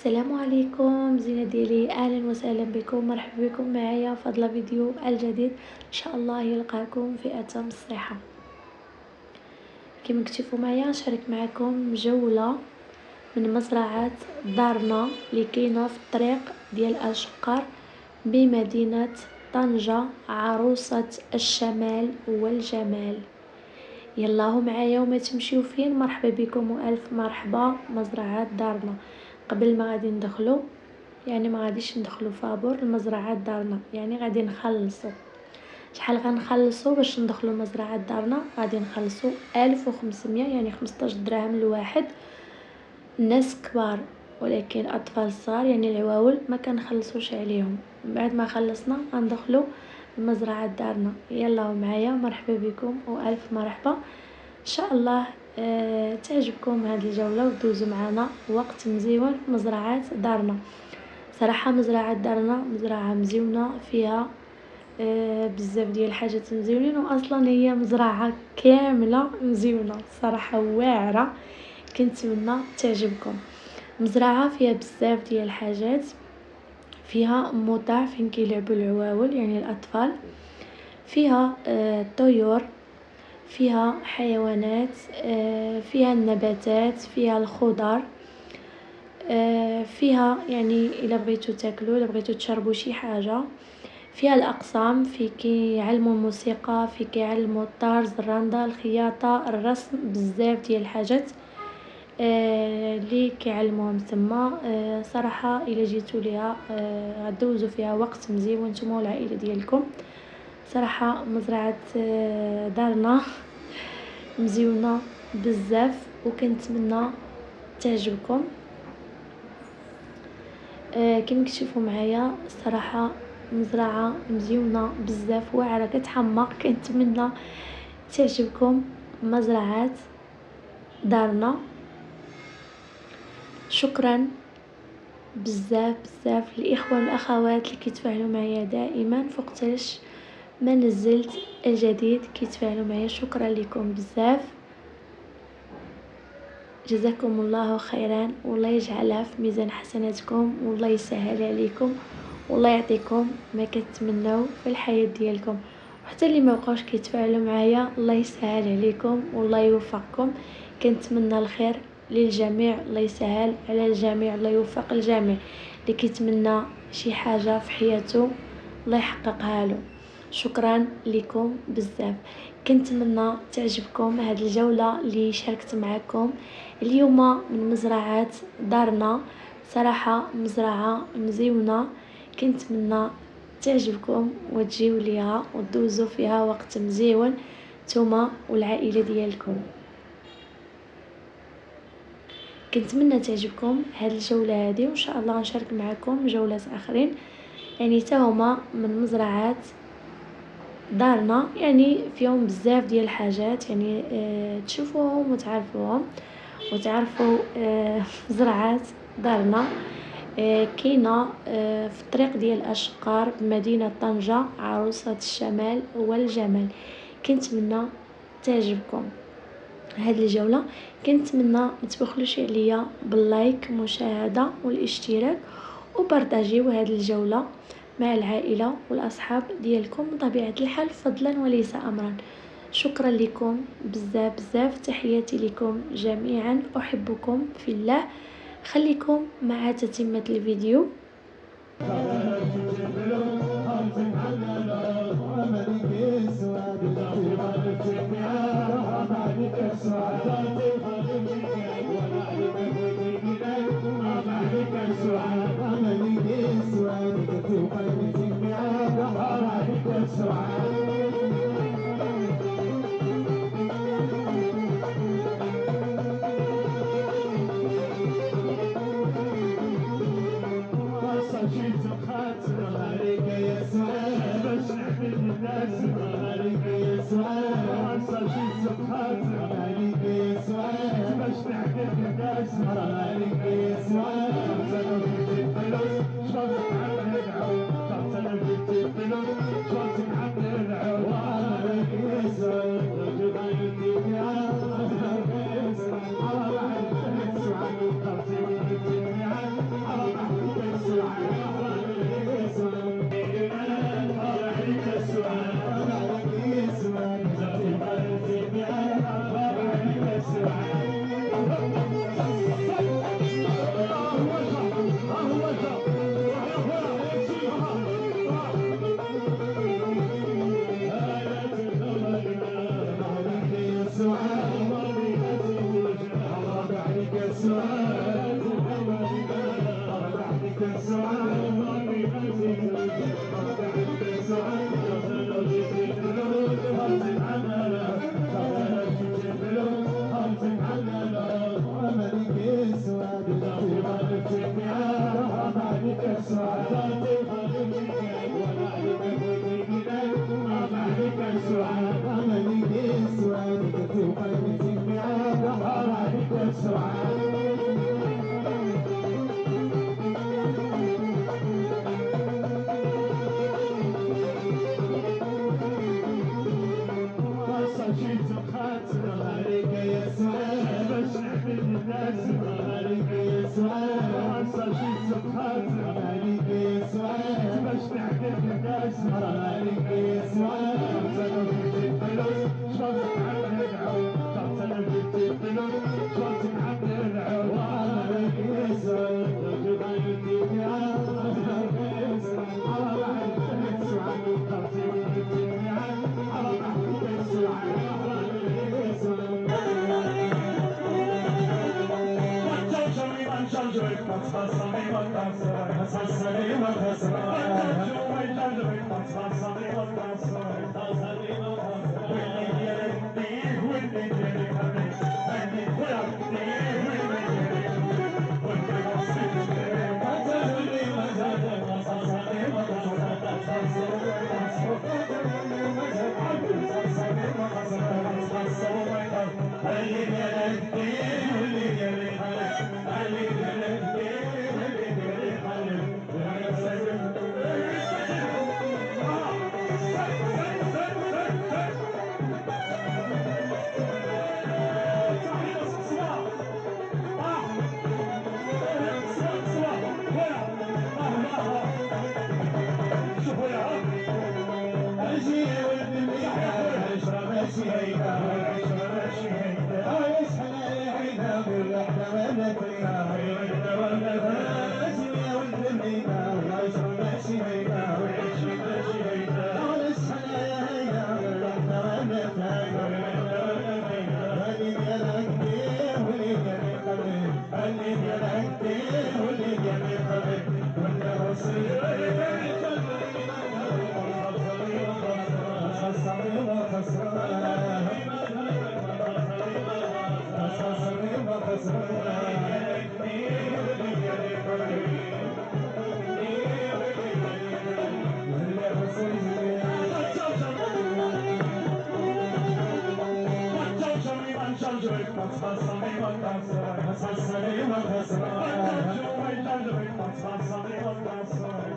السلام عليكم زينة ديالي، اهلا وسهلا بكم، مرحبا بكم معايا في هذا الفيديو الجديد. ان شاء الله يلقاكم في اتم الصحه. كما كتشوفوا معايا نشارك معكم جوله من مزرعه دارنا اللي كاينه في الطريق ديال الشقار بمدينه طنجة، عروسه الشمال والجمال. يلا معايا وما تمشيو فين. مرحبا بكم والف مرحبا مزرعه دارنا. قبل ما غادي ندخلو، يعني ما غاديش ندخلو فابور المزرعه دارنا، يعني غادي نخلصوا. شحال غنخلصوا باش ندخلوا مزرعه دارنا؟ غادي نخلصوا 1500، يعني 15 درهم الواحد. الناس كبار ولكن اطفال صغار يعني العواول ما كنخلصوش عليهم. بعد ما خلصنا غندخلوا مزرعه دارنا. يلا معايا مرحبا بكم والف مرحبا. ان شاء الله تعجبكم هذه الجوله ودوزوا معنا وقت مزيون في مزرعه دارنا. صراحه مزرعه دارنا مزرعه مزيونه، فيها بزاف ديال الحاجات مزيونين، واصلا هي مزرعه كامله مزيونه صراحه واعره. كنتمنى تعجبكم. مزرعه فيها بزاف ديال الحاجات، فيها موطع فين كيلعبوا العواول يعني الاطفال، فيها طيور، فيها حيوانات، فيها النباتات، فيها الخضر، فيها يعني الا بغيتو تاكلوا الا بغيتو تشربوا شي حاجه. فيها الاقسام، في كيعلموا الموسيقى، في كيعلموا الطرز، الرنده، الخياطه، الرسم، بزاف ديال الحاجات اللي كيعلموهم تما. صراحه الا جيتوا ليها غدوزوا فيها وقت مزيون نتوما والعائله ديالكم. صراحه مزرعه دارنا مزيونه بزاف وكنتمنى تعجبكم. كما كتشوفوا معايا صراحه مزرعه مزيونه بزاف واعره كتحمق. كنتمنى تعجبكم مزرعه دارنا. شكرا بزاف بزاف الاخوه والاخوات اللي كيتفاعلوا معايا دائما فوقتاش ما نزلت الجديد كيتفاعلوا معايا. شكرا لكم بزاف، جزاكم الله خيرا، والله يجعلها في ميزان حسناتكم، والله يسهل عليكم، والله يعطيكم ما كتمنوا في الحياه ديالكم. وحتى اللي ما بقاوش كيتفاعلوا معايا الله يسهل عليكم والله يوفقكم. كنتمنى الخير للجميع، الله يسهل على الجميع، الله يوفق الجميع. اللي كيتمنى شي حاجه في حياته الله يحققها له. شكرا لكم بزاف. كنتمنى تعجبكم هذه الجوله اللي شاركت معكم اليوم من مزرعه دارنا. صراحه مزرعه مزيونه، كنتمنى تعجبكم وتجيو ليها وتدوزوا فيها وقت مزيون نتوما والعائله ديالكم. كنتمنى تعجبكم هذه الجوله هذه، وان شاء الله نشارك معكم جولات اخرين يعني حتى هما من مزرعات دارنا، يعني فيهم بزاف ديال الحاجات يعني تشوفوهم وتعرفوهم وتعرفوا مزرعات دارنا. كاينه في الطريق ديال الاشقار بمدينه طنجة، عروسه الشمال والجمال. كنتمنى تعجبكم هذه الجوله. كنتمنى ما تبخلوش عليا باللايك مشاهده والاشتراك، وبارطاجيو هذه الجوله مع العائله والاصحاب ديالكم بطبيعه الحال فضلا وليس امرا. شكرا لكم بزاف بزاف، تحياتي لكم جميعا، احبكم في الله. خليكم مع تتمه الفيديو. جيت مخاطر عليك يا سعاد باش نحمل الناس عليك يا سعاد جيت مخاطر عليك يا سعاد باش نحمل الناس عليك يا سعاد انا جبت الفلوس شفت عم ندعو قلت انا جبت الفلوس شفت عم ندعو عليك يا سعاد جبت الفلوس على بعد سعاد قلت جبت الفلوس على بعد سعاد